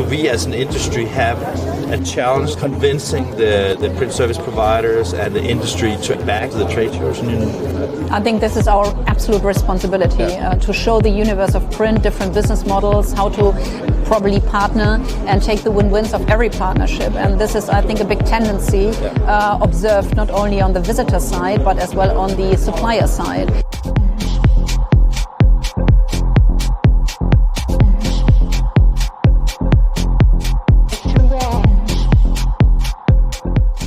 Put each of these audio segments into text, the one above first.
we as an industry have a challenge convincing the print service providers and the industry to back the trade shows? I think this is our absolute responsibility to show the universe of print, different business models, how to probably partner and take the win-wins of every partnership. And this is, I think, a big tendency observed not only on the visitor side, but as well on the supplier side.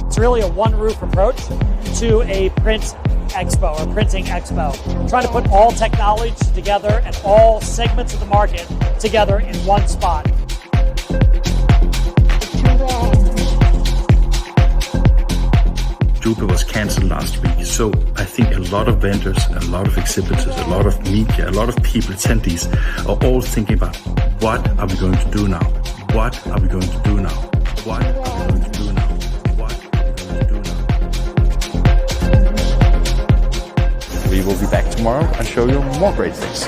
It's really a one-roof approach to a print expo or printing expo. Trying to put all technology together and all segments of the market together in one spot. Drupa was cancelled last week, so I think a lot of vendors, a lot of exhibitors, a lot of media, a lot of people, attendees are all thinking about what are we going to do now? What are we going to do now? What are we going to do now? What are we going to do now? We will be back tomorrow and show you more great things.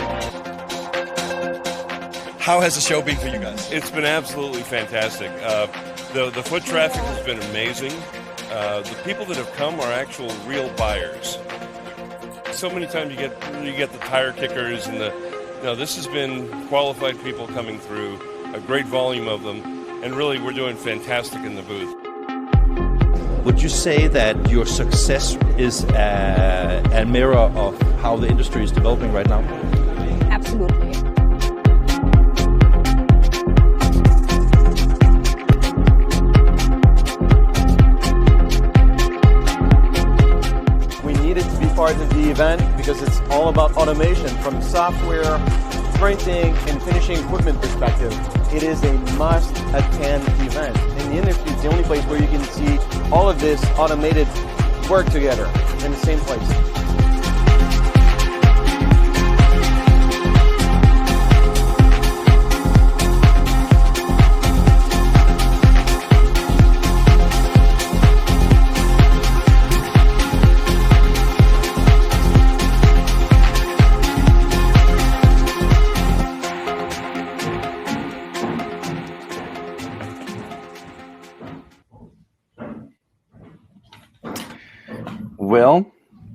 How has the show been for you guys? It's been absolutely fantastic. The foot traffic has been amazing. The people that have come are actual real buyers. So many times you get the tire kickers and this has been qualified people coming through, a great volume of them, and really we're doing fantastic in the booth. Would you say that your success is a mirror of how the industry is developing right now? Absolutely. Part of the event because it's all about automation from software, printing, and finishing equipment perspective. It is a must-attend event. In the industry, it's the only place where you can see all of this automated work together in the same place. Well,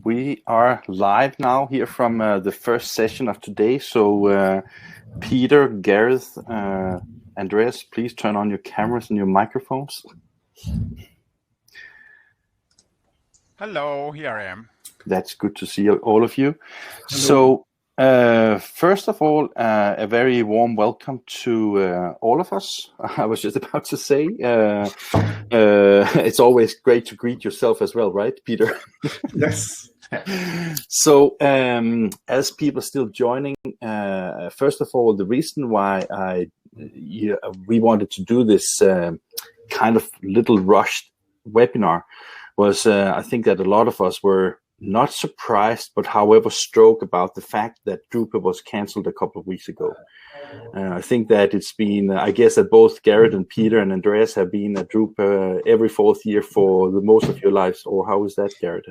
we are live now here from the first session of today. So Peter, Gareth, Andreas, please turn on your cameras and your microphones. Hello, here I am. That's good to see all of you. Hello. So first of all, a very warm welcome to all of us. I was just about to say, it's always great to greet yourself as well, right, Peter? Yes. So as people still joining, first of all, the reason why we wanted to do this kind of little rushed webinar was I think that a lot of us were not surprised, but however struck about the fact that Drupa was cancelled a couple of weeks ago. I think that it's been, I guess that both Gareth and Peter and Andreas have been at Drupa every fourth year for the most of your lives. Or how is that, Gareth?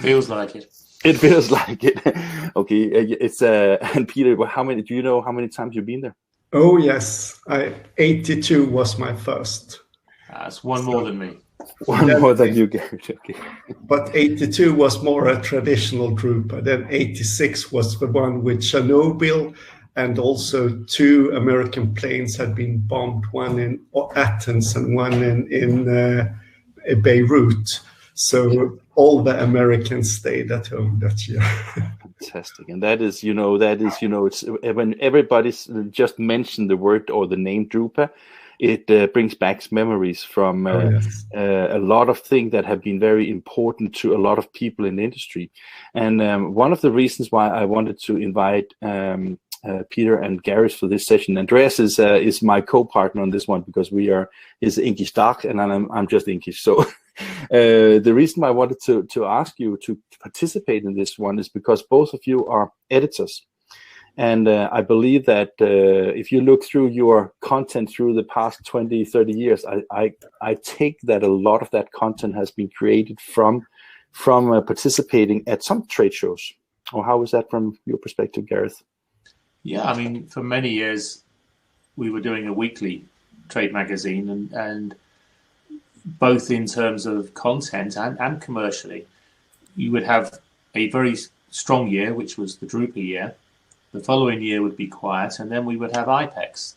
Feels like it. It feels like it. Okay, it's and Peter, do you know how many times you've been there? Oh yes, 82 was my first. That's one more than me. One more than you, Gareth. Okay. But 82 was more a traditional Drupa. Then 86 was the one with Chernobyl, and also 2 American planes had been bombed, one in Athens and one in Beirut. So all the Americans stayed at home that year. Fantastic. And that is, it's when everybody's just mentioned the word or the name Drupa, it brings back memories from a lot of things that have been very important to a lot of people in the industry. And one of the reasons why I wanted to invite Peter and Gareth for this session, Andreas is my co-partner on this one because we are his INKISH Dark and I'm just INKISH. So the reason why I wanted to ask you to participate in this one is because both of you are editors. And I believe that if you look through your content through the past 20, 30 years, I take that a lot of that content has been created from participating at some trade shows. Or how is that from your perspective, Gareth? Yeah, I mean, for many years, we were doing a weekly trade magazine, and both in terms of content and commercially, you would have a very strong year, which was the Drupa year. The following year would be quiet, and then we would have IPEX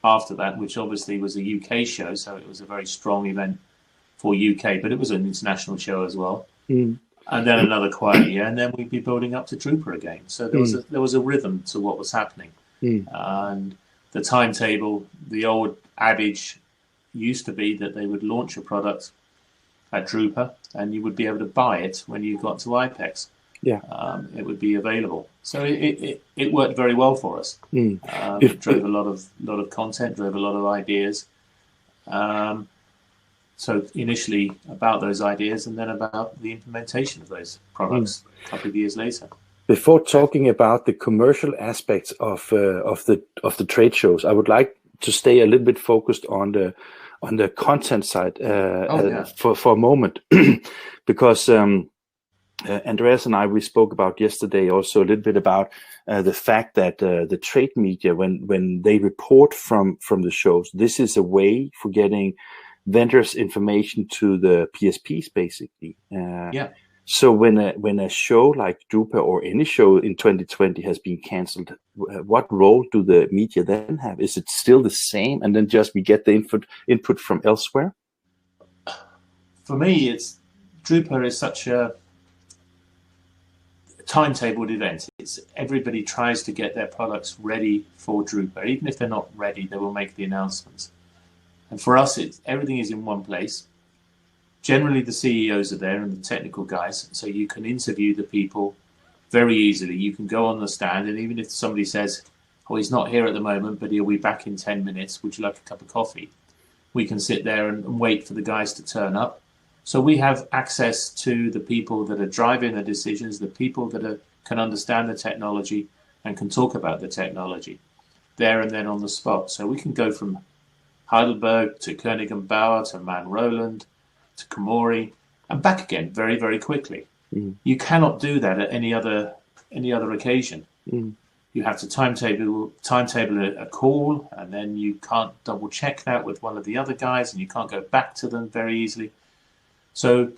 after that, which obviously was a UK show, so it was a very strong event for UK, but it was an international show as well. And then another quiet year, and then we'd be building up to Drupa again. So there was a rhythm to what was happening. And the timetable, the old adage used to be that they would launch a product at Drupa, and you would be able to buy it when you got to IPEX. It would be available. So it worked very well for us. It drove a lot of content, drove a lot of ideas. So initially about those ideas, and then about the implementation of those products a couple of years later. Before talking about the commercial aspects of the trade shows, I would like to stay a little bit focused on the content side for a moment, because Andreas and we spoke about yesterday also a little bit about the fact that the trade media, when they report from the shows, this is a way for getting vendors information to the PSPs, basically. So when a show like Drupa or any show in 2020 has been cancelled, what role do the media then have? Is it still the same, and then just we get the input from elsewhere? For me, Drupa is such a timetabled event. It's everybody tries to get their products ready for Drupa. Even if they're not ready, they will make the announcements. And for us, everything is in one place. Generally, the CEOs are there and the technical guys, so you can interview the people very easily. You can go on the stand, and even if somebody says, oh, he's not here at the moment, but he'll be back in 10 minutes, would you like a cup of coffee? We can sit there and wait for the guys to turn up. So we have access to the people that are driving the decisions, the people that can understand the technology and can talk about the technology there and then on the spot. So we can go from Heidelberg to Koenig & Bauer to Man Roland to Komori and back again very, very quickly. You cannot do that at any other occasion. You have to timetable a call, and then you can't double check that with one of the other guys, and you can't go back to them very easily. So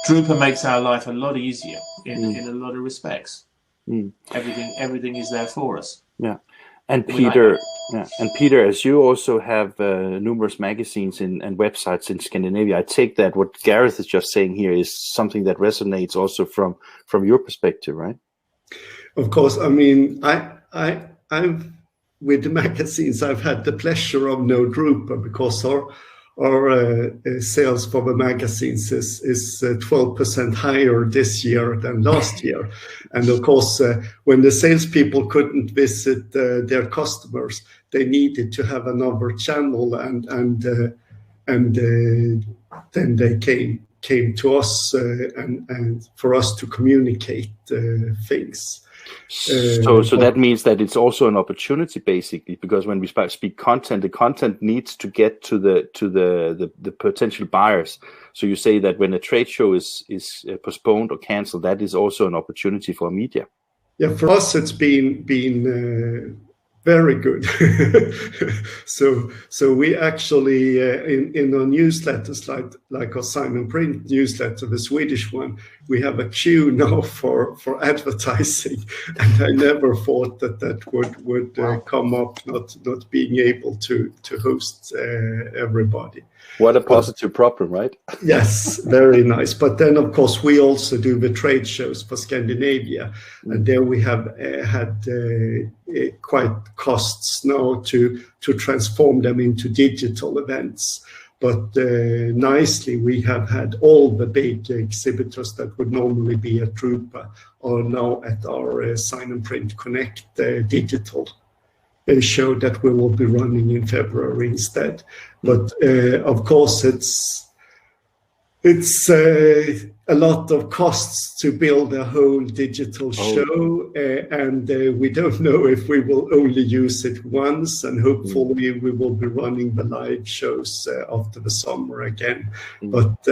Drupa makes our life a lot easier in a lot of respects. Everything is there for us. And Peter, as you also have numerous magazines and websites in Scandinavia, I take that what Gareth is just saying here is something that resonates also from your perspective, right? Of course. I mean, I've with the magazines, I've had the pleasure of no Drupa, because our sales for the magazines is 12% higher this year than last year. And of course, when the salespeople couldn't visit their customers, they needed to have another channel, and then they came to us and for us to communicate things. So that means that it's also an opportunity, basically, because when we speak content, the content needs to get to the potential buyers. So you say that when a trade show is postponed or cancelled, that is also an opportunity for media. Yeah, for us it's been very good. So we actually in our newsletters, like our Sign and Print newsletter, the Swedish one, we have a queue now for advertising, and I never thought that would come up, not being able to host everybody. What a positive problem, right? Yes, very nice. But then, of course, we also do the trade shows for Scandinavia, and there we have had quite costs now to transform them into digital events. But nicely, we have had all the big exhibitors that would normally be at Drupa are now at our Sign and Print Connect digital show that we will be running in February instead. But of course, it's a lot of costs to build a whole digital show, and we don't know if we will only use it once, and hopefully we will be running the live shows after the summer again. But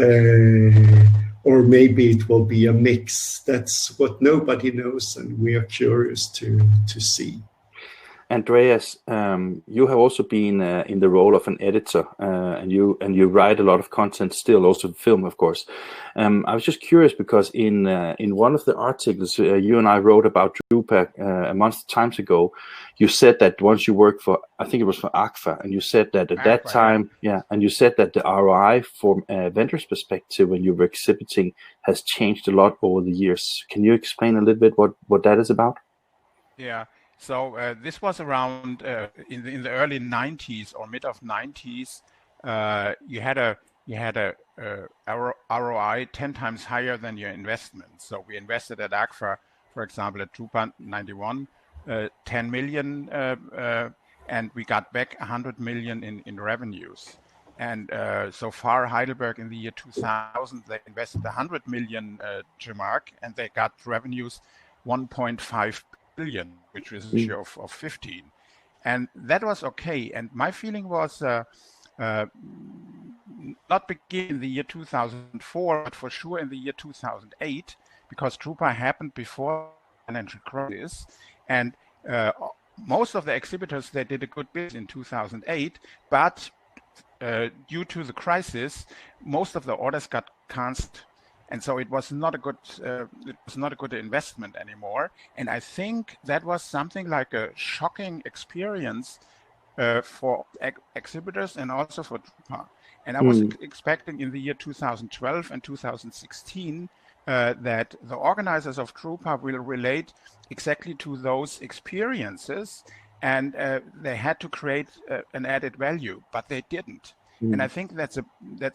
or maybe it will be a mix. That's what nobody knows, and we are curious to see. Andreas, you have also been in the role of an editor, and you write a lot of content still, also film, of course. I was just curious because in one of the articles you and I wrote about Drupa a month times ago, you said that once you worked for, I think it was for AGFA, and you said that at that time, and you said that the ROI from a vendor's perspective when you were exhibiting has changed a lot over the years. Can you explain a little bit what that is about? Yeah. So this was around in the early 90s or mid of 90s. You had a ROI 10 times higher than your investment. So we invested at AGFA, for example, at Drupa 91, 10 million, and we got back 100 million in revenues. And so far, Heidelberg in the year 2000, they invested 100 million mark, and they got revenues 1.5 billion, which is a share of 15, and that was okay. And my feeling was not begin in the year 2004, but for sure in the year 2008, because Drupa happened before financial crisis, and most of the exhibitors, they did a good business in 2008, but due to the crisis, most of the orders got cancelled. And so it was not a good investment anymore. And I think that was something like a shocking experience for exhibitors and also for Drupa. And I was expecting in the year 2012 and 2016 that the organizers of Drupa will relate exactly to those experiences, and they had to create an added value, but they didn't. And I think that's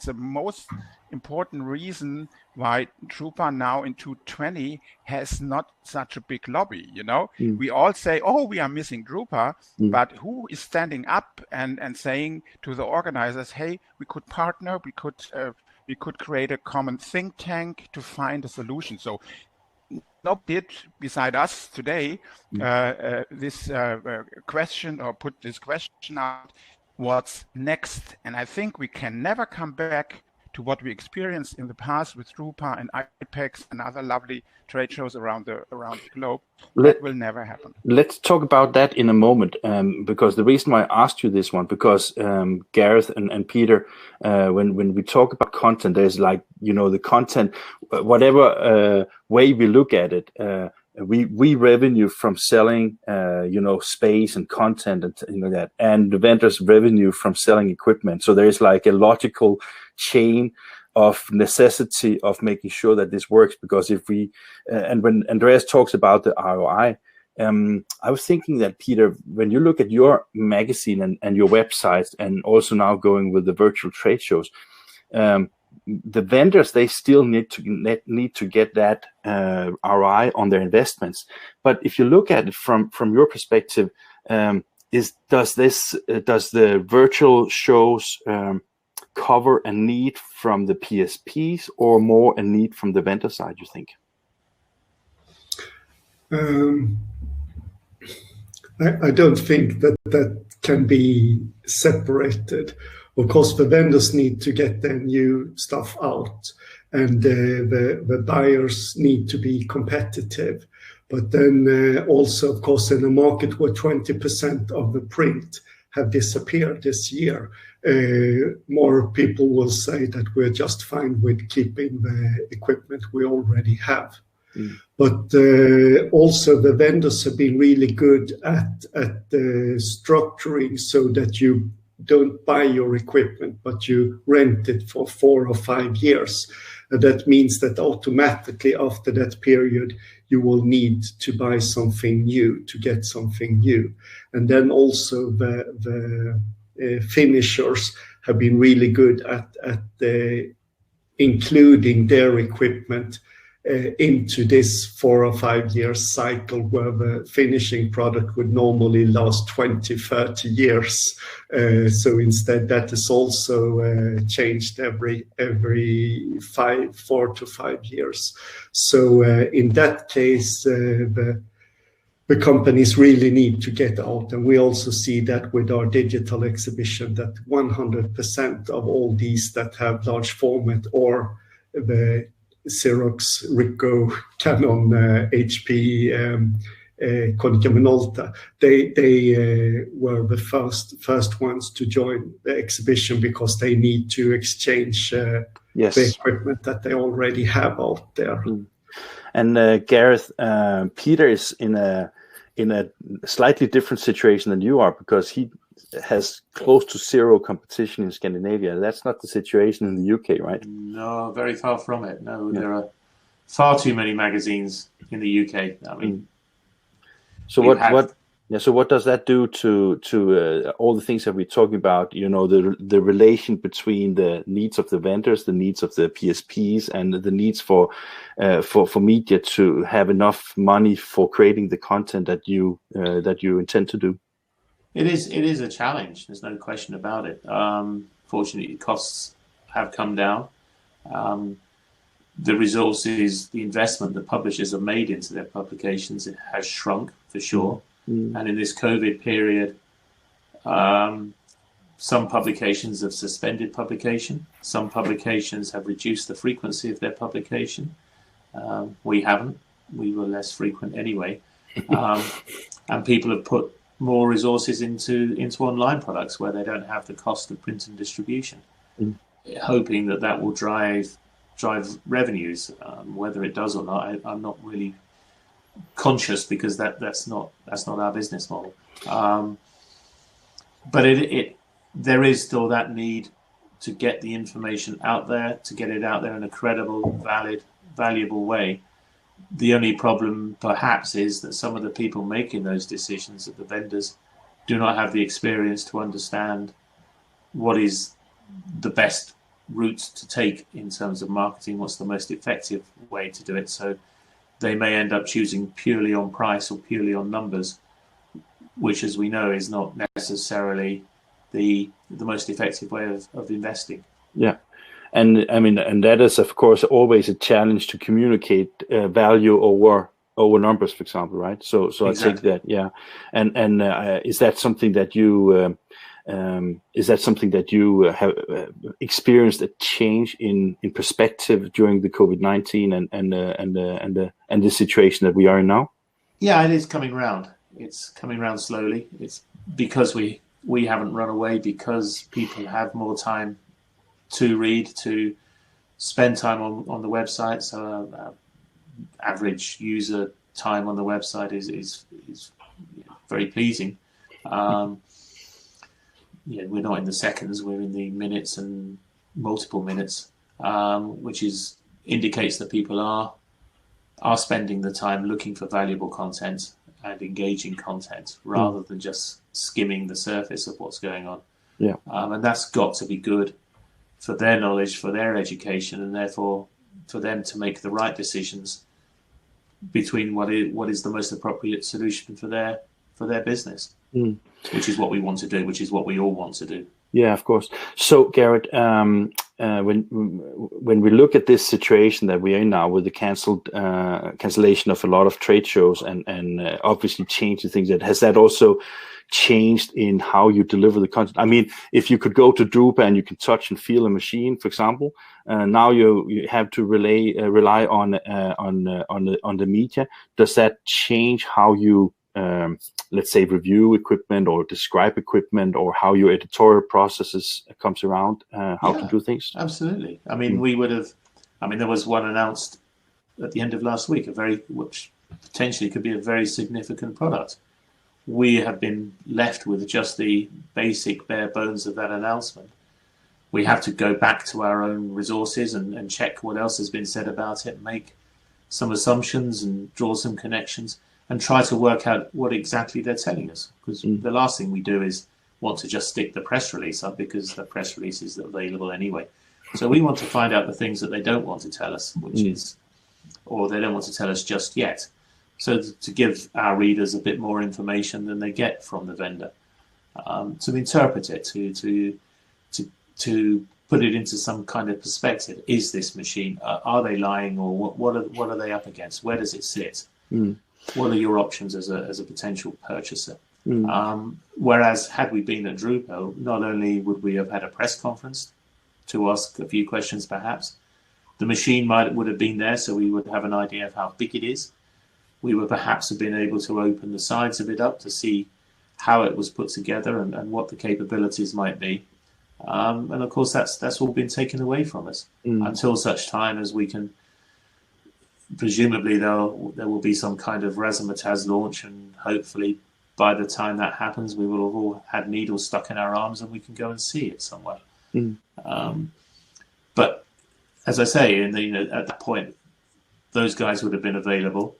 a most important reason why Drupa now in 2020 has not such a big lobby. You know, we all say, "Oh, we are missing Drupa," but who is standing up and saying to the organizers, "Hey, we could partner, we could create a common think tank to find a solution." So nobody did beside us today this question, or put this question out. What's next? And I think we can never come back to what we experienced in the past with Drupa and IPEX and other lovely trade shows around the globe. That will never happen. Let's talk about that in a moment, because the reason why I asked you this one, because Gareth and Peter, when we talk about content, there's like, you know, the content, whatever way we look at it, we revenue from selling, space and content and that, and the vendors revenue from selling equipment. So there is like a logical chain of necessity of making sure that this works. Because if we, and when Andreas talks about the ROI, I was thinking that, Peter, when you look at your magazine and your websites, and also now going with the virtual trade shows, the vendors, they still need to get that ROI on their investments. But if you look at it from your perspective, does the virtual shows cover a need from the PSPs, or more a need from the vendor side, you think? I don't think that can be separated. Of course, the vendors need to get their new stuff out, and the buyers need to be competitive. But then also, of course, in a market where 20% of the print have disappeared this year, more people will say that we're just fine with keeping the equipment we already have. But also the vendors have been really good at structuring so that you don't buy your equipment, but you rent it for 4 or 5 years. And that means that automatically after that period, you will need to buy something new to get something new. And then also the finishers have been really good at including their equipment into this 4 or 5 year cycle, where the finishing product would normally last 20, 30 years. So instead, that is also changed every 4 to 5 years. So in that case, the companies really need to get out. And we also see that with our digital exhibition, that 100% of all these that have large format, or the Xerox, Ricoh, Canon, HP Konica Minolta, they were the first ones to join the exhibition because they need to exchange the equipment that they already have out there. And Gareth, Peter is in a slightly different situation than you are, because he has close to zero competition in Scandinavia. That's not the situation in the UK, right? No, very far from it. No, there are far too many magazines in the UK. I mean, so what does that do to all the things that we're talking about? You know, the relation between the needs of the vendors, the needs of the PSPs, and the needs for media to have enough money for creating the content that you intend to do. It is a challenge. There's no question about it. Fortunately, costs have come down. The resources, the investment that publishers have made into their publications, it has shrunk for sure. And in this COVID period, some publications have suspended publication. Some publications have reduced the frequency of their publication. We haven't. We were less frequent anyway. And people have put more resources into online products where they don't have the cost of print and distribution, hoping that will drive revenues. Whether it does or not, I'm not really conscious, because that's not our business model. But there is still that need to get the information out there, to get it out there in a credible, valid, valuable way. The only problem perhaps is that some of the people making those decisions, that the vendors, do not have the experience to understand what is the best route to take in terms of marketing, what's the most effective way to do it. So they may end up choosing purely on price or purely on numbers, which, as we know, is not necessarily the most effective way of investing. Yeah. And I mean, and that is, of course, always a challenge to communicate value over numbers, for example, right? So exactly. I take that, yeah. And is that something that you have experienced a change in perspective during the COVID-19 and the situation that we are in now? Yeah, it is coming round. It's coming round slowly. It's because we haven't run away, because people have more time to read, to spend time on the website. So average user time on the website is very pleasing. We're not in the seconds, we're in the minutes and multiple minutes, which indicates that people are spending the time looking for valuable content and engaging content, rather than just skimming the surface of what's going on. Yeah. And that's got to be good for their knowledge, for their education, and therefore for them to make the right decisions between what is the most appropriate solution for their business, which is what we want to do, which is what we all want to do. Yeah, of course. So, Gareth, when we look at this situation that we are in now, with the cancellation of a lot of trade shows and obviously changing things, has that also changed in how you deliver the content? I mean, if you could go to Drupa and you can touch and feel a machine, for example, now you have to rely on the media. Does that change how you let's say review equipment or describe equipment, or how your editorial processes comes around how to do things? Absolutely. I mean, there was one announced at the end of last week, which potentially could be a very significant product. We have been left with just the basic bare bones of that announcement. We have to go back to our own resources and check what else has been said about it, make some assumptions and draw some connections, and try to work out what exactly they're telling us. Because the last thing we do is want to just stick the press release up, because the press release is available anyway. So we want to find out the things that they don't want to tell us, or they don't want to tell us just yet. So to give our readers a bit more information than they get from the vendor, to interpret it, to put it into some kind of perspective. Is this machine, are they lying, or what are they up against? Where does it sit? What are your options as a potential purchaser? Whereas had we been at Drupa, not only would we have had a press conference to ask a few questions, perhaps the machine would have been there, so we would have an idea of how big it is. we would perhaps have been able to open the sides of it up to see how it was put together and what the capabilities might be. And of course, that's all been taken away from us until such time as we can. Presumably, there will be some kind of razzmatazz launch, and hopefully, by the time that happens, we will have all had needles stuck in our arms, and we can go and see it somewhere. But as I say, at that point, those guys would have been available.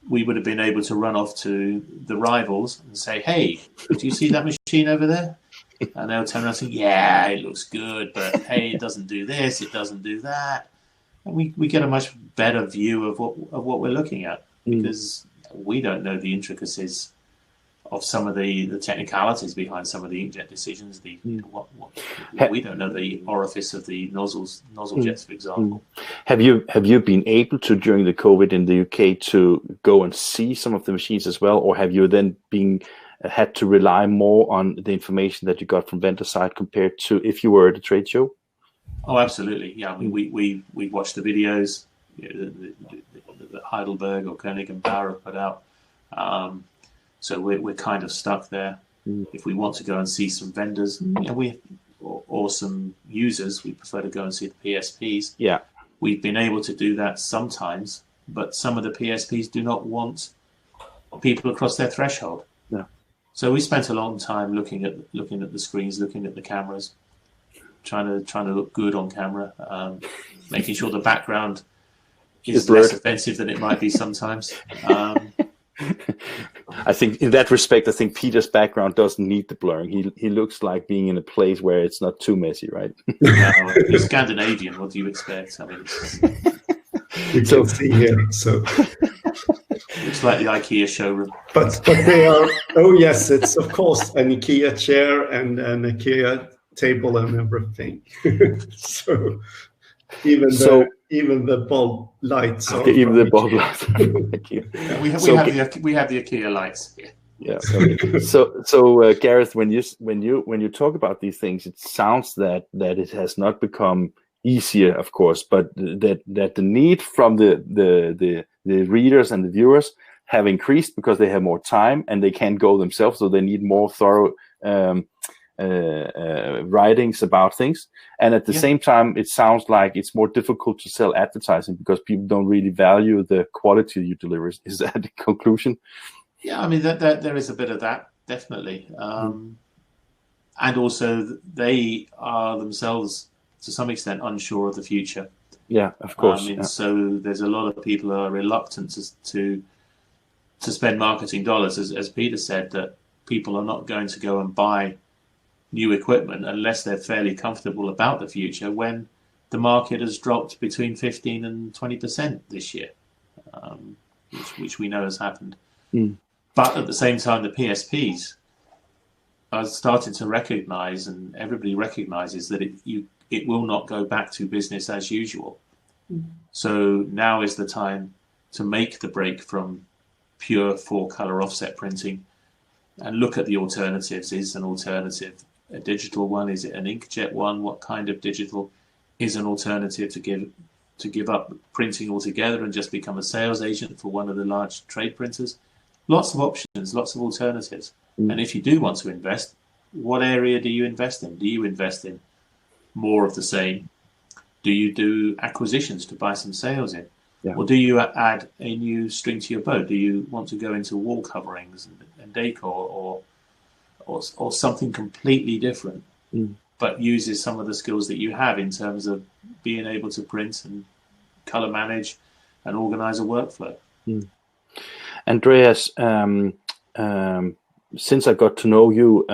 We would have been able to run off to the rivals and say, "Hey, do you see that machine over there?" And they'll turn around and say, "Yeah, it looks good, but hey, it doesn't do this, it doesn't do that." And we get a much better view of what we're looking at, because we don't know the intricacies of some of the technicalities behind some of the inkjet decisions. We don't know the orifice of the nozzle jets, for example. Have you been able to, during the COVID in the UK, to go and see some of the machines as well, or have you then had to rely more on the information that you got from vendor side compared to if you were at a trade show? Oh, absolutely. Yeah, I mean, we watched the videos that Heidelberg or Koenig and Bauer have put out. So we're kind of stuck there. If we want to go and see some vendors, or some users, we prefer to go and see the PSPs. Yeah, we've been able to do that sometimes, but some of the PSPs do not want people across their threshold. Yeah. So we spent a long time looking at the screens, looking at the cameras, trying to look good on camera, making sure the background is less offensive than it might be sometimes. I think in that respect, Peter's background doesn't need the blurring. He looks like being in a place where it's not too messy, right? No, he's Scandinavian. What do you expect? I mean, you can see here, so it's like the IKEA showroom. But they are. Oh yes, it's of course an IKEA chair and an IKEA table and everything. So even the bulb lights. Okay, even the bulb lights. We have the IKEA lights here. Yeah. So Gareth, when you talk about these things, it sounds that it has not become easier, of course, but that the need from the readers and the viewers have increased because they have more time and they can't go themselves, so they need more thorough writings about things. And at the same time, it sounds like it's more difficult to sell advertising because people don't really value the quality you deliver. Is that the conclusion? Yeah, I mean, there is a bit of that, definitely. And also, they are themselves, to some extent, unsure of the future. Yeah, of course. So there's a lot of people who are reluctant to spend marketing dollars, as Peter said, that people are not going to go and buy new equipment unless they're fairly comfortable about the future, when the market has dropped between 15 and 20% this year, which we know has happened. But at the same time, the PSPs are starting to recognize, and everybody recognizes, that it will not go back to business as usual. So now is the time to make the break from pure 4-color offset printing and look at the alternatives. Is an alternative a digital one? Is it an inkjet one? What kind of digital is an alternative to give up printing altogether and just become a sales agent for one of the large trade printers? Lots of options, lots of alternatives. And if you do want to invest, what area do you invest in? Do you invest in more of the same? Do you do acquisitions to buy some sales in? Yeah. Or do you add a new string to your bow? Do you want to go into wall coverings and decor, or something completely different, but uses some of the skills that you have in terms of being able to print and color manage and organize a workflow? Andreas, since I got to know you,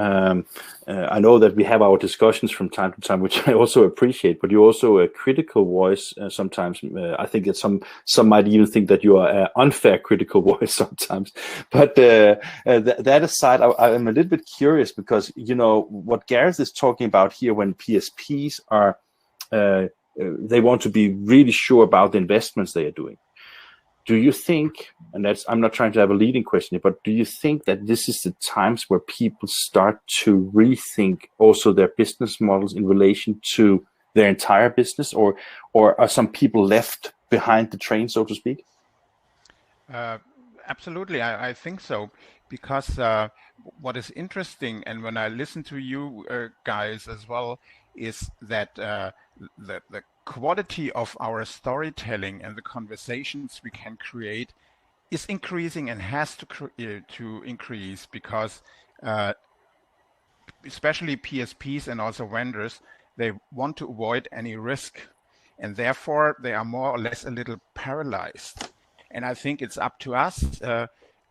I know that we have our discussions from time to time, which I also appreciate, but you're also a critical voice sometimes. I think that some might even think that you are an unfair critical voice sometimes. But that aside, I'm a little bit curious because, what Gareth is talking about here, when PSPs are, they want to be really sure about the investments they are doing. Do you think, and I'm not trying to have a leading question here, but do you think that this is the times where people start to rethink also their business models in relation to their entire business, or are some people left behind the train, so to speak? Absolutely, I think so, because what is interesting, and when I listen to you guys as well, is that the quality of our storytelling and the conversations we can create is increasing and has to increase, because especially PSPs and also vendors, they want to avoid any risk, and therefore they are more or less a little paralyzed. And I think it's up to us.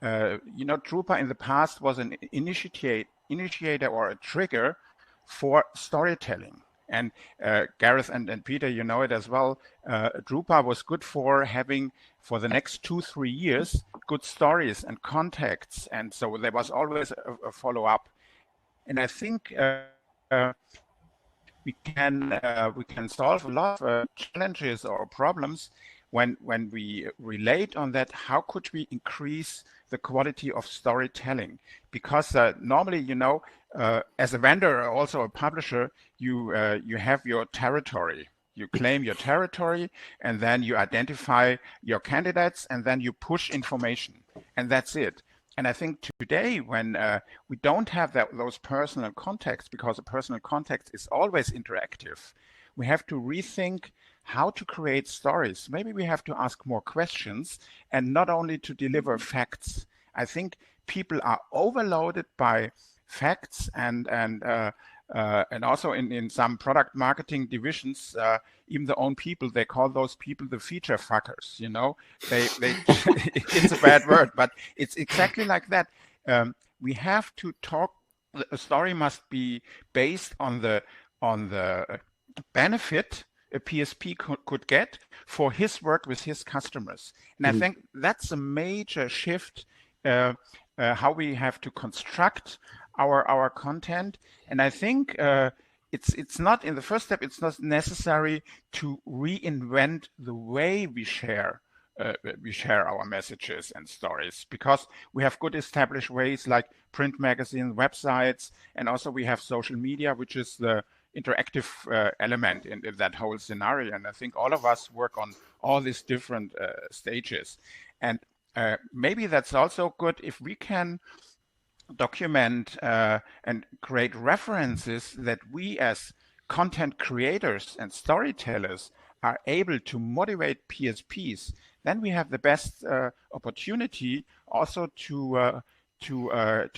Drupa in the past was an initiator or a trigger for storytelling. And Gareth and Peter, you know it as well. Drupa was good for having, for the next 2-3 years, good stories and contacts. And so there was always a follow-up. And I think we can solve a lot of challenges or problems when we relate on that. How could we increase the quality of storytelling? Because normally, as a vendor or also a publisher, you have your territory. You claim your territory, and then you identify your candidates, and then you push information, and that's it. And I think today, when we don't have those personal contacts, because a personal contact is always interactive, we have to rethink how to create stories. Maybe we have to ask more questions and not only to deliver facts. I think people are overloaded by facts, and also in some product marketing divisions, even the own people, they call those people the feature fuckers. They it's a bad word, but it's exactly like that. We have to talk. A story must be based on the benefit a PSP could get for his work with his customers. And I think that's a major shift, how we have to construct our content. And I think it's not, in the first step, it's not necessary to reinvent the way we share our messages and stories, because we have good established ways like print magazines, websites, and also we have social media, which is the interactive element in that whole scenario. And I think all of us work on all these different stages. And maybe that's also good if we can document and create references that we as content creators and storytellers are able to motivate PSPs. Then we have the best opportunity also to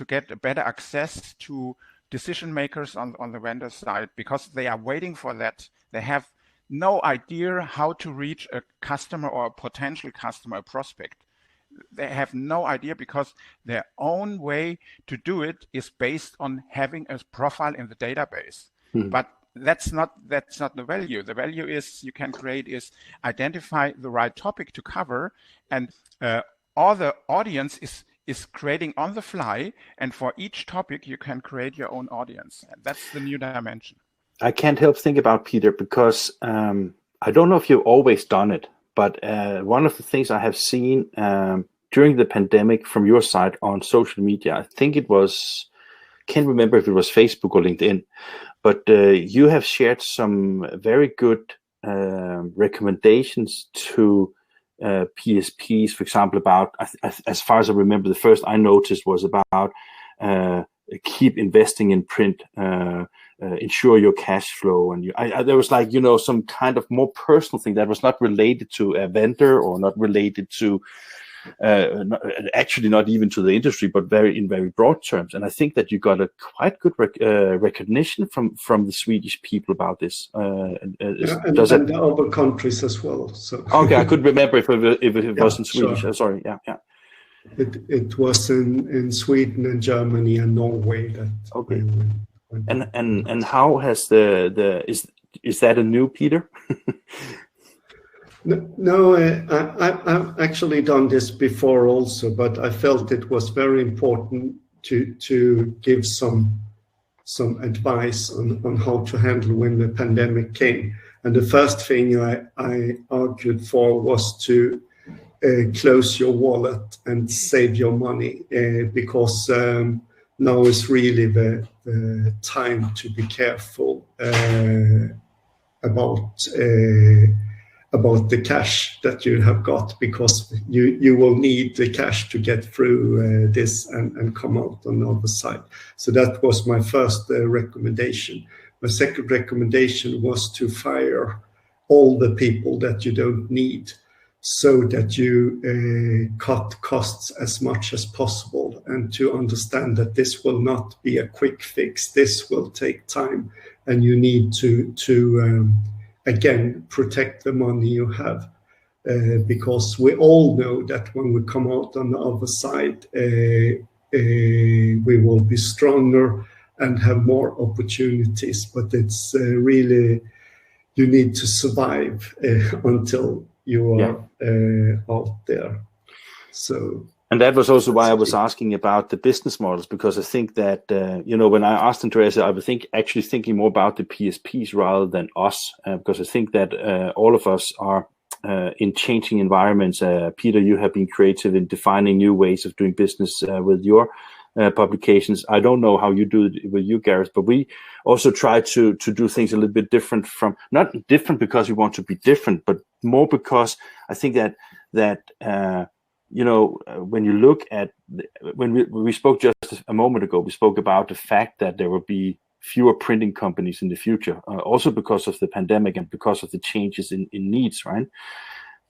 get a better access to decision makers on the vendor side, because they are waiting for that. They have no idea how to reach a customer or a potential customer, a prospect. They have no idea, because their own way to do it is based on having a profile in the database. But that's not the value. The value is you can create is identify the right topic to cover, and all the audience is creating on the fly, and for each topic you can create your own audience. And that's the new dimension. I can't help think about, Peter, because I don't know if you've always done it, but one of the things I have seen during the pandemic from your side on social media, I think it was, can't remember if it was Facebook or LinkedIn, but you have shared some very good recommendations to PSPs, for example, about, as far as I remember, the first I noticed was about keep investing in print, ensure your cash flow, and there was like some kind of more personal thing that was not related to a vendor or not related to actually not even to the industry, but in very broad terms. And I think that you got a quite good recognition from the Swedish people about this. And the other countries as well. So okay, I couldn't remember if it was in Swedish. Sure. Sorry, yeah. It was in Sweden and Germany and Norway that. Okay. And how has is that a new Peter? No, I've actually done this before also, but I felt it was very important to give some advice on how to handle when the pandemic came. And the first thing I argued for was to close your wallet and save your money, because now is really the about about the cash that you have got, because you will need the cash to get through this and come out on the other side. So that was my first recommendation. My second recommendation was to fire all the people that you don't need, so that you cut costs as much as possible, and to understand that this will not be a quick fix. This will take time, and you need to again, protect the money you have, because we all know that when we come out on the other side, we will be stronger and have more opportunities. But it's really, you need to survive until you are out there. So. And that was also why I was asking about the business models, because I think that, when I asked Andreas, I was actually thinking more about the PSPs rather than us, because I think that all of us are in changing environments. Peter, you have been creative in defining new ways of doing business with your publications. I don't know how you do it with you, Gareth, but we also try to do things a little bit different from, not different because we want to be different, but more because I think that when you look at, when we spoke just a moment ago, we spoke about the fact that there will be fewer printing companies in the future, also because of the pandemic and because of the changes in needs, right?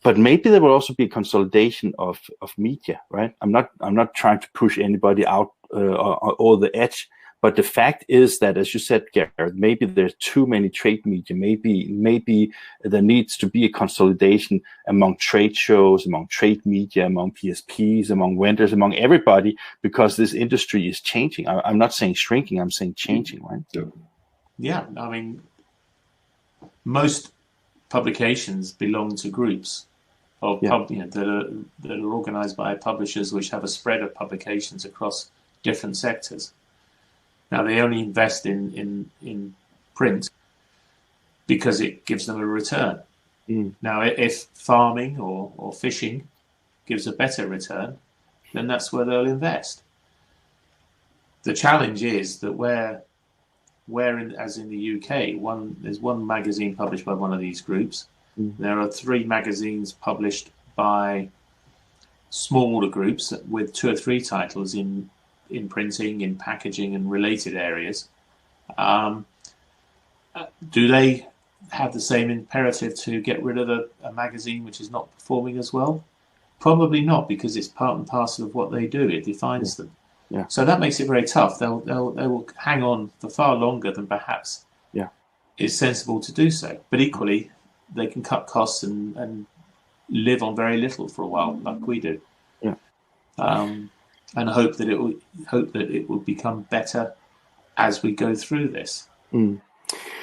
But maybe there will also be a consolidation of media, right? I'm not trying to push anybody out or the edge, but the fact is that, as you said, Gareth, maybe there's too many trade media. Maybe there needs to be a consolidation among trade shows, among trade media, among PSPs, among vendors, among everybody, because this industry is changing. I'm not saying shrinking, I'm saying changing, right? Yeah, I mean, most publications belong to groups of that are organized by publishers which have a spread of publications across different sectors. Now, they only invest in print because it gives them a return. Now, if farming or fishing gives a better return, then that's where they'll invest. The challenge is that as in the UK, there's one magazine published by one of these groups. There are 3 magazines published by smaller groups with 2 or 3 titles in printing, in packaging and related areas. Do they have the same imperative to get rid of a magazine which is not performing as well? Probably not, because it's part and parcel of what they do. It defines them. Yeah. So that makes it very tough. They will hang on for far longer than perhaps is sensible to do so. But equally, they can cut costs and live on very little for a while, like we do. Yeah. And hope that it will become better as we go through this.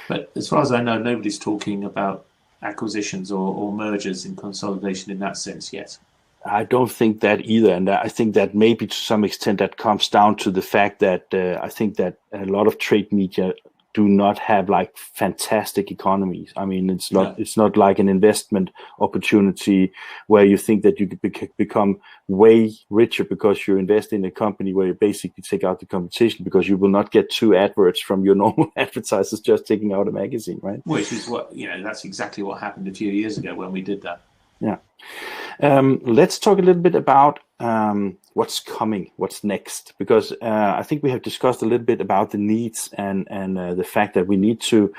But as far as I know, nobody's talking about acquisitions or mergers and consolidation in that sense yet. I don't think that either, and I think that maybe to some extent that comes down to the fact that I think that a lot of trade media do not have like fantastic economies. I mean, it's not like an investment opportunity where you think that you could become way richer because you invest in a company where you basically take out the competition, because you will not get 2 adverts from your normal advertisers just taking out a magazine, right? Which is what, that's exactly what happened a few years ago when we did that. Yeah. Let's talk a little bit about what's coming, what's next, because I think we have discussed a little bit about the needs and the fact that we need to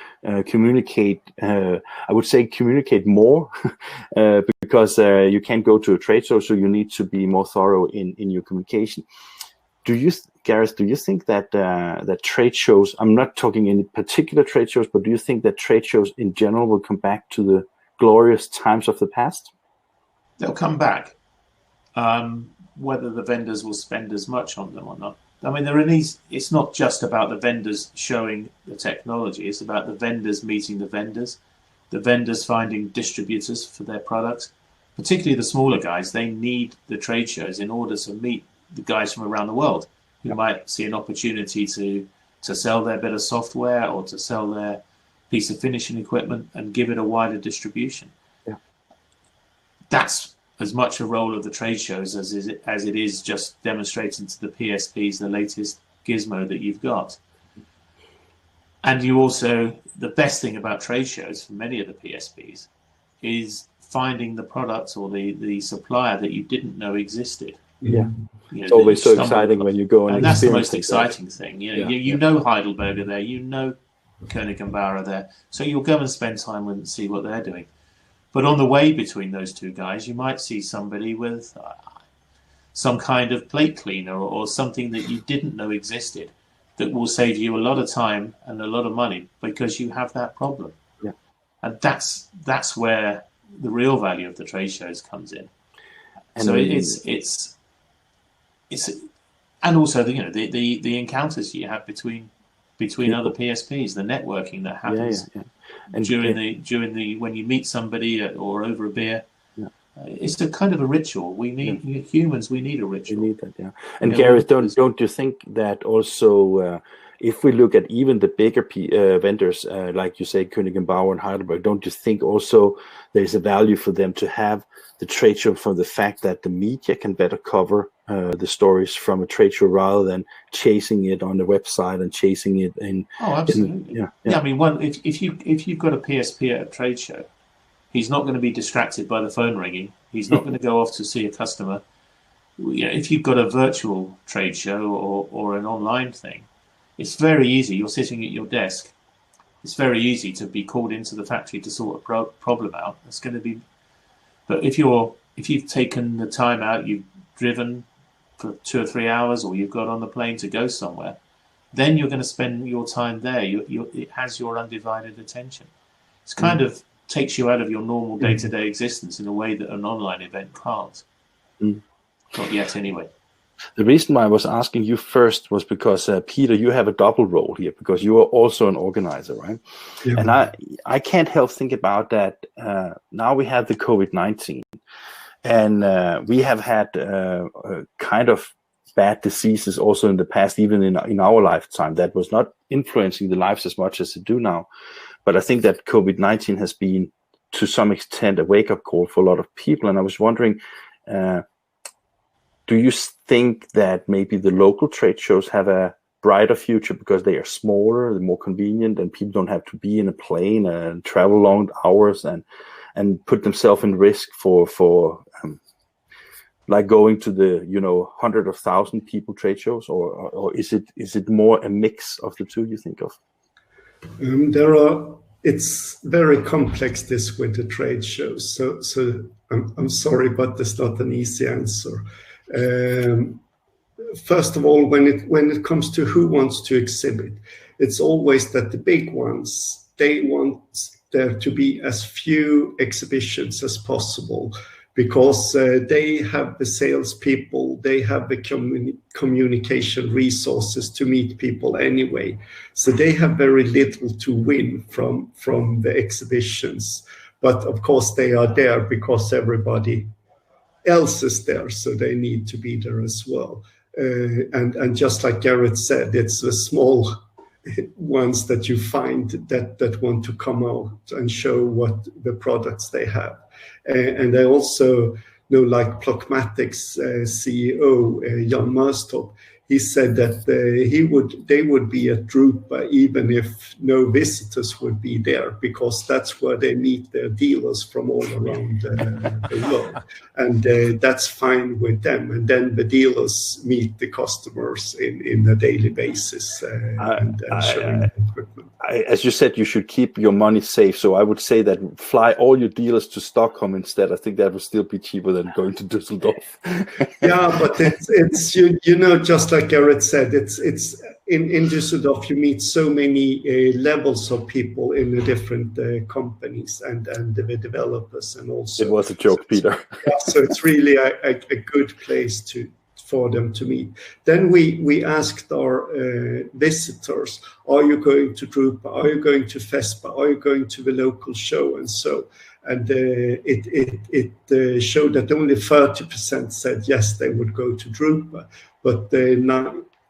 communicate. I would say communicate more because you can't go to a trade show, so you need to be more thorough in your communication. Gareth, do you think that that trade shows, I'm not talking any particular trade shows, but do you think that trade shows in general will come back to the glorious times of the past? They'll come back. Whether the vendors will spend as much on them or not. I mean, it's not just about the vendors showing the technology. It's about the vendors meeting the vendors finding distributors for their products, particularly the smaller guys. They need the trade shows in order to meet the guys from around the world who might see an opportunity to sell their bit of software or to sell their piece of finishing equipment and give it a wider distribution. Yeah. That's as much a role of the trade shows as it is just demonstrating to the PSPs the latest gizmo that you've got. And you also, the best thing about trade shows for many of the PSPs is finding the product or the supplier that you didn't know existed. Yeah, it's always so exciting when you go and that's the experience most exciting thing. You know Heidelberger there, you know Koenig and Bauer there, so you'll go and spend time and see what they're doing. But on the way between those two guys, you might see somebody with some kind of plate cleaner or something that you didn't know existed that will save you a lot of time and a lot of money because you have that problem. Yeah. And that's where the real value of the trade shows comes in. And so it's and also the encounters you have between other PSPs, the networking that happens And during the when you meet somebody or over a beer. It's a kind of a ritual. We need humans. We need a ritual. We need that, And Gareth, don't you think that also, if we look at even the bigger vendors, like you say, Koenig and Bauer and Heidelberg, don't you think also there's a value for them to have the trade show from the fact that the media can better cover the stories from a trade show rather than chasing it on the website and chasing it in? Oh, absolutely. I mean, if you've got a PSP at a trade show, he's not going to be distracted by the phone ringing. He's not going to go off to see a customer. If you've got a virtual trade show or an online thing, it's very easy. You're sitting at your desk. It's very easy to be called into the factory to sort a problem out. It's going to be. But if you've taken the time out, you've driven for 2 or 3 hours, or you've got on the plane to go somewhere, then you're going to spend your time there. It has your undivided attention. It's kind of takes you out of your normal day-to-day existence in a way that an online event can't. Not yet, anyway. The reason why I was asking you first was because, Peter, you have a double role here because you are also an organizer, right? Yeah. And I can't help think about that. Now we have the COVID-19, and we have had kind of bad diseases also in the past, even in our lifetime, that was not influencing the lives as much as they do now. But I think that COVID-19 has been, to some extent, a wake-up call for a lot of people. And I was wondering, do you think that maybe the local trade shows have a brighter future because they are smaller, they're more convenient, and people don't have to be in a plane and travel long hours and put themselves in risk for like going to the 100 of 1,000 people trade shows, or is it more a mix of the two you think of? It's very complex, this with the trade shows. So I'm sorry, but there's not an easy answer. First of all, when it comes to who wants to exhibit, it's always that the big ones, they want there to be as few exhibitions as possible, because they have the salespeople, they have the communication resources to meet people anyway. So they have very little to win from the exhibitions. But of course they are there because everybody else is there, so they need to be there as well. And just like Gareth said, it's the small ones that you find that want to come out and show what the products they have. And I also know, like Plokmatic's CEO, Jan Mörstorp, he said that they would be at Drupa even if no visitors would be there, because that's where they meet their dealers from all around the world. And that's fine with them. And then the dealers meet the customers in a daily basis and showing equipment. As you said, you should keep your money safe. So I would say that fly all your dealers to Stockholm instead. I think that would still be cheaper than going to Düsseldorf. Yeah, but it's just like Gareth said, it's in Düsseldorf you meet so many levels of people in the different companies and the developers, and also. It was a joke, Peter. Yeah, so it's really a good place for them to meet. Then we asked our visitors, are you going to Drupa? Are you going to FESPA? Are you going to the local show? And so, and it showed that only 30% said yes, they would go to Drupa, but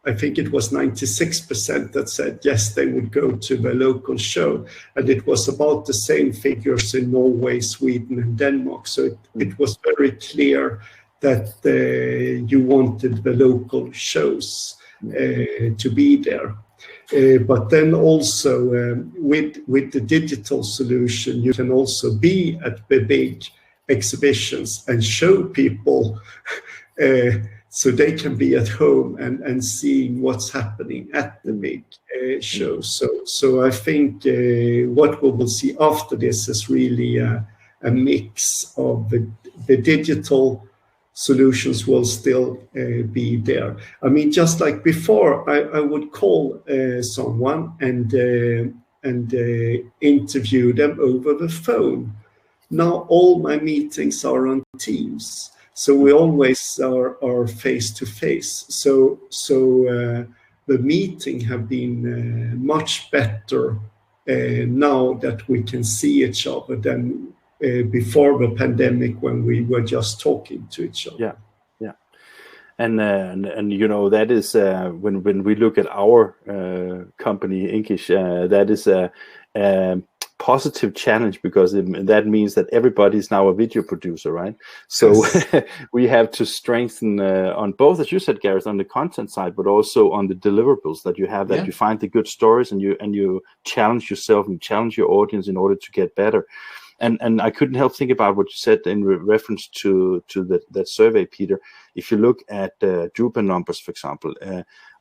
I think it was 96% that said yes, they would go to the local show. And it was about the same figures in Norway, Sweden, and Denmark. So it was very clear that you wanted the local shows to be there. But then also with the digital solution, you can also be at the big exhibitions and show people so they can be at home and seeing what's happening at the big shows. So I think what we will see after this is really a mix of the digital solutions will still be there. I mean, just like before, I would call someone and interview them over the phone. Now all my meetings are on Teams, so we always are face to face. So the meeting have been much better now that we can see each other than before the pandemic, when we were just talking to each other. Yeah. And you know, that is when we look at our company INKISH, that is a positive challenge, because that means that everybody is now a video producer, right? So we have to strengthen on both, as you said, Gareth, on the content side, but also on the deliverables that you have, that you find the good stories and you challenge yourself and challenge your audience in order to get better. And I couldn't help think about what you said in reference to that survey, Peter. If you look at Drupa numbers, for example,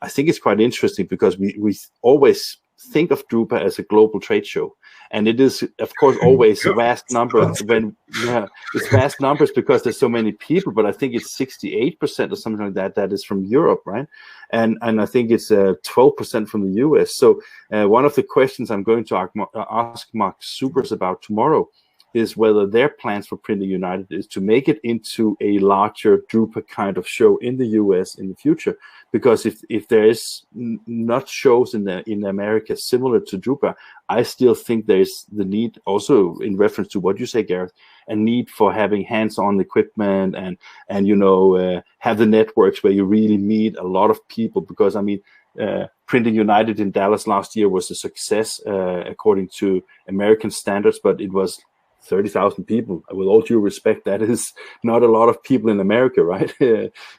I think it's quite interesting, because we always think of Drupa as a global trade show, and it is, of course, always vast numbers. It's vast numbers because there's so many people. But I think it's 68% or something like that is from Europe, right? And I think it's 12% from the US. So one of the questions I'm going to ask Mark Supers about tomorrow is whether their plans for Printing United is to make it into a larger Drupa kind of show in the US in the future. Because if there is not shows in America similar to Drupa, I still think there's the need, also in reference to what you say, Gareth, a need for having hands-on equipment and you know, have the networks where you really meet a lot of people. Because I mean, Printing United in Dallas last year was a success according to American standards, but it was 30,000 people. With all due respect, that is not a lot of people in America, right?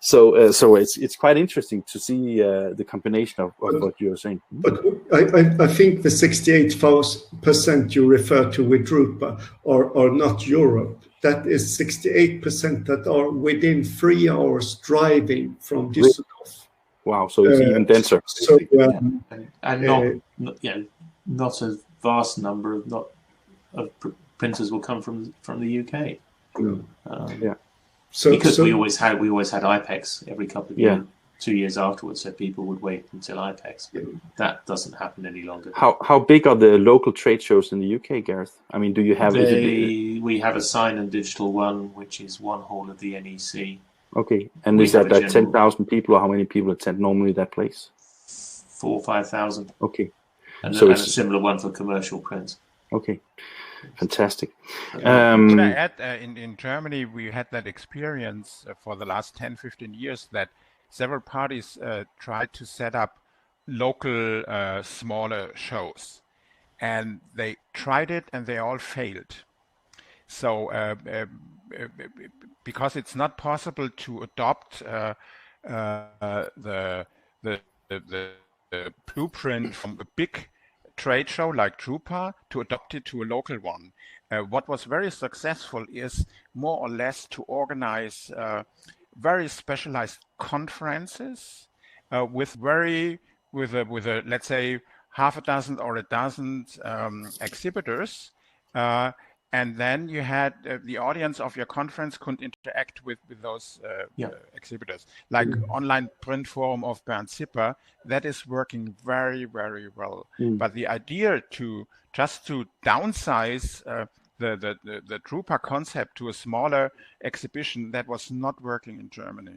So it's quite interesting to see the combination of what you're saying. But I think the 68% you refer to with Drupa are not Europe. That is 68% that are within 3 hours driving from Düsseldorf. Wow, so it's even denser. So and not a vast number of printers will come from the UK. So we always had IPEX every couple of years, 2 years afterwards, so people would wait until IPEX. That doesn't happen any longer. How big are the local trade shows in the UK, Gareth? I mean, do you have? We have a Sign and Digital one, which is one hall of the NEC. Okay, and is that like 10,000 people, or how many people attend normally that place? 4,000 or 5,000. Okay, and a similar one for commercial print. Okay. Fantastic. Can I add, in Germany, we had that experience for the last 10-15 years that several parties tried to set up local smaller shows, and they tried it and they all failed. So because it's not possible to adopt the blueprint from a big trade show like Drupa to adopt it to a local one. What was very successful is more or less to organize very specialized conferences with let's say half a dozen or a dozen exhibitors, and then you had the audience of your conference could interact with those exhibitors, like online print forum of Bernd Zipper. That is working very, very well. But the idea to downsize the Drupa concept to a smaller exhibition, that was not working in Germany.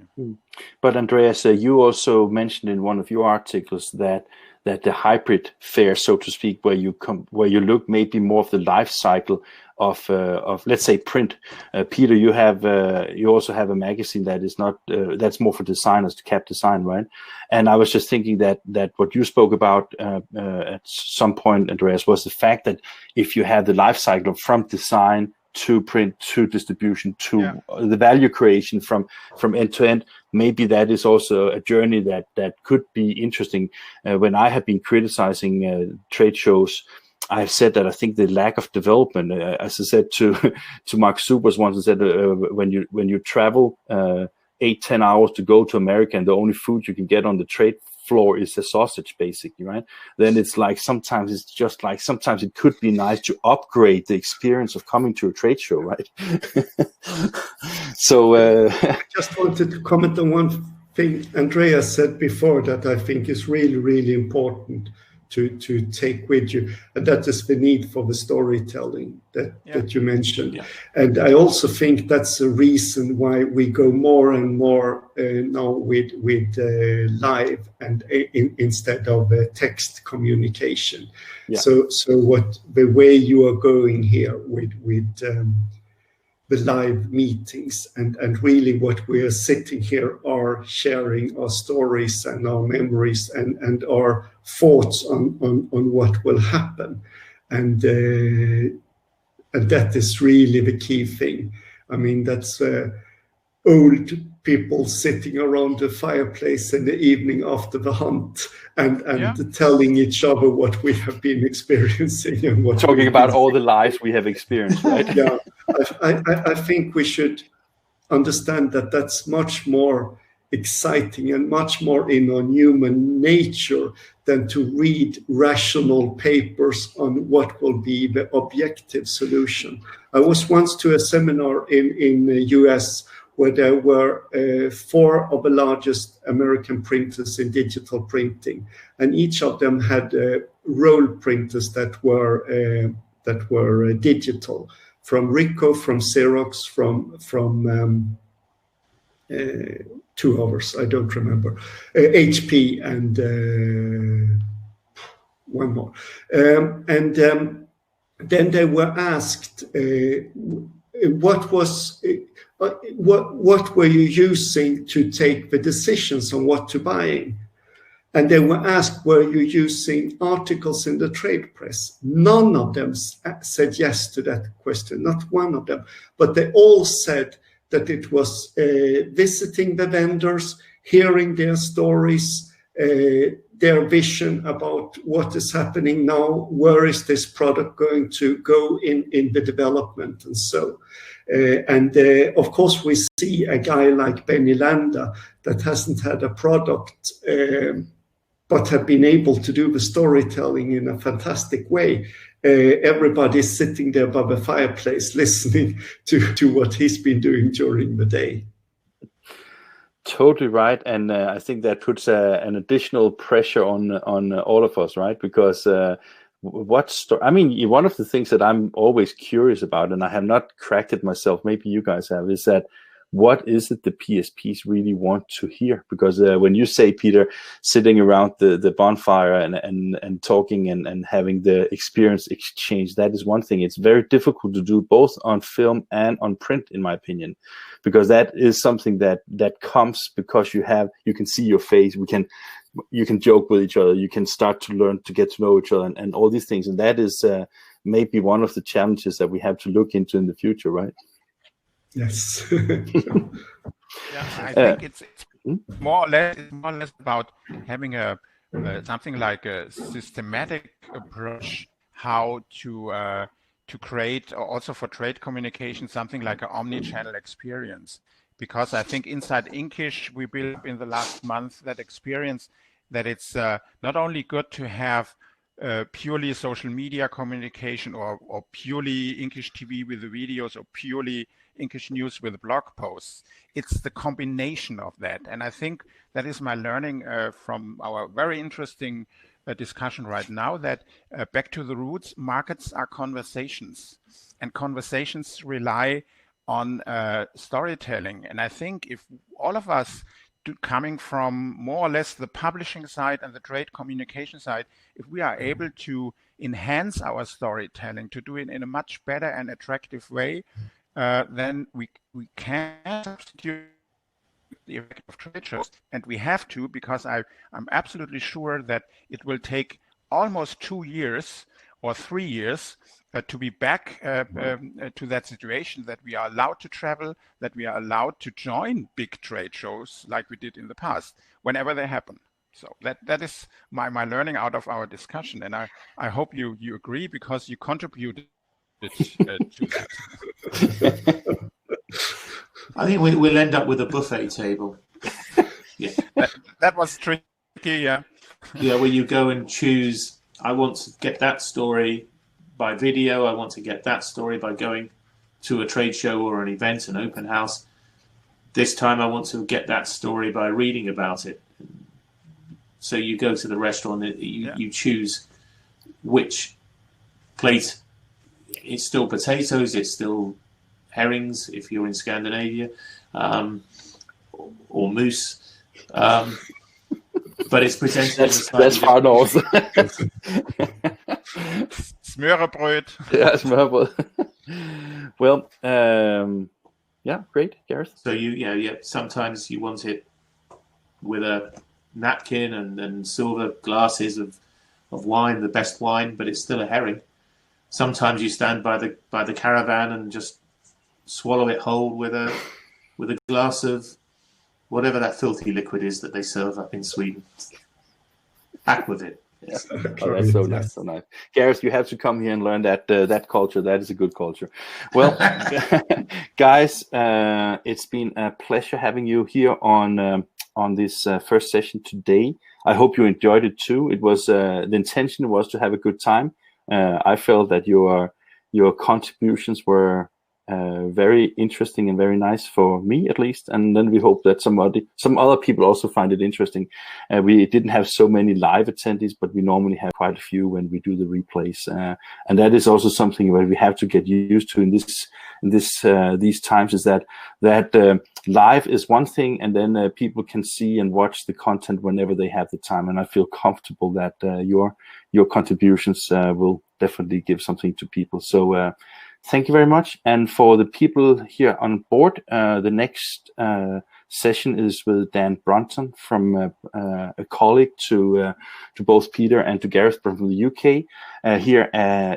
But Andreas, you also mentioned in one of your articles that the hybrid fair, so to speak, where you look maybe more of the life cycle of let's say print. Peter, you also have a magazine that is not that's more for designers, to Cap Design, right? And I was just thinking that what you spoke about at some point, Andreas, was the fact that if you have the life cycle from design to print to distribution to the value creation from end to end, maybe that is also a journey that could be interesting. When I have been criticizing trade shows, I've said that I think the lack of development, as I said to Mark Supers once, I said when you travel 8-10 hours to go to America and the only food you can get on the trade floor is a sausage, basically, right? Then it's like sometimes it could be nice to upgrade the experience of coming to a trade show, right? So I just wanted to comment on one thing Andreas said before that I think is really, really important to take with you, and that is the need for the storytelling that you mentioned. Yeah. And I also think that's the reason why we go more and more now with live and instead of text communication. Yeah. So what the way you are going here with the live meetings and really what we are sitting here are sharing our stories and our memories and our thoughts on what will happen. And that is really the key thing. I mean, that's old people sitting around the fireplace in the evening after the hunt and telling each other what we have been experiencing and what talking about all the lives we have experienced, right? Yeah, I think we should understand that that's much more exciting and much more in our human nature than to read rational papers on what will be the objective solution. I was once to a seminar in the US where there were 4 of the largest American printers in digital printing, and each of them had roll printers that were digital, from Ricoh, from Xerox, from 2 others, I don't remember, HP and one more. Then they were asked, what were you using to take the decisions on what to buy? And they were asked, were you using articles in the trade press? None of them said yes to that question, not one of them. But they all said that it was visiting the vendors, hearing their stories, their vision about what is happening now, where is this product going to go in the development, and so. Of course, we see a guy like Benny Landa that hasn't had a product, but have been able to do the storytelling in a fantastic way. Everybody's sitting there by the fireplace listening to what he's been doing during the day. Totally right, and I think that puts an additional pressure on all of us, right? Because I mean, one of the things that I'm always curious about, and I have not cracked it myself, maybe you guys have, is that what is it the PSPs really want to hear? Because when you say, Peter, sitting around the bonfire and talking and having the experience exchange, that is one thing. It's very difficult to do both on film and on print, in my opinion, because that is something that comes because you can see your face, you can joke with each other, you can start to learn to get to know each other and all these things. And that is maybe one of the challenges that we have to look into in the future, right? Yes. I think it's more or less about having something like a systematic approach how to create, also for trade communication, something like an omni-channel experience. Because I think inside INKISH we built up in the last month that experience that it's not only good to have purely social media communication or purely INKISH TV with the videos or purely INKISH News with blog posts. It's the combination of that. And I think that is my learning from our very interesting discussion right now, that back to the roots, markets are conversations, and conversations rely on storytelling. And I think if all of us coming from more or less the publishing side and the trade communication side, if we are able to enhance our storytelling, to do it in a much better and attractive way, then we can substitute the effect of trade shows. And we have to, because I'm absolutely sure that it will take almost 2 years or 3 years to be back to that situation that we are allowed to travel, that we are allowed to join big trade shows like we did in the past, whenever they happen. So that is my learning out of our discussion, and I hope you agree, because you contributed to that. I think we'll end up with a buffet table. Yeah, that was tricky. Yeah. Yeah, where you go and choose. I want to get that story by video. I want to get that story by going to a trade show or an event, an open house. This time I want to get that story by reading about it. So you go to the restaurant, you choose which plate. It's still potatoes, it's still herrings if you're in Scandinavia, or moose. But it's presented that's far north. Smørrebrød. Yeah, smørrebrød. Well, yeah, great, Gareth. So sometimes you want it with a napkin and silver glasses of wine, the best wine, but it's still a herring. Sometimes you stand by the caravan and just swallow it whole with a glass of whatever that filthy liquid is that they serve up in Sweden. Aquavit. Yeah. Oh, that's so nice, so nice. Gareth, you have to come here and learn that culture. That is a good culture. Well, guys, it's been a pleasure having you here on this first session today. I hope you enjoyed it too. It was the intention was to have a good time. I felt that your contributions were very interesting and very nice for me, at least, and then we hope that some other people also find it interesting. We didn't have so many live attendees, but we normally have quite a few when we do the replays, and that is also something where we have to get used to in these times. Is that live is one thing, and then people can see and watch the content whenever they have the time, and I feel comfortable that your contributions will definitely give something to people. So. Thank you very much. And for the people here on board, the next session is with Dan Brunton, from a colleague to both Peter and to Gareth from the UK, here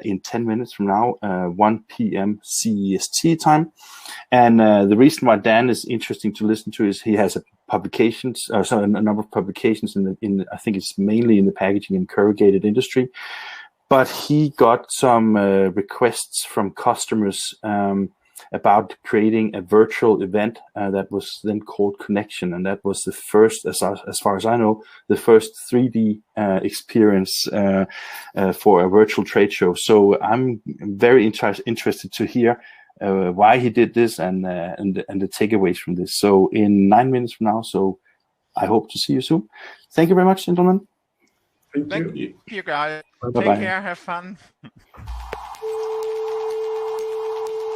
in 10 minutes from now, 1 p.m. CEST time. And the reason why Dan is interesting to listen to is he has a number of publications in I think it's mainly in the packaging and corrugated industry. But he got some requests from customers about creating a virtual event that was then called Connection, and that was the first, as far as I know, the first 3D experience for a virtual trade show. So I'm very interested to hear why he did this and the takeaways from this. So in 9 minutes from now, so I hope to see you soon. Thank you very much, gentlemen. Thank you, guys. Bye-bye. Take care. Have fun.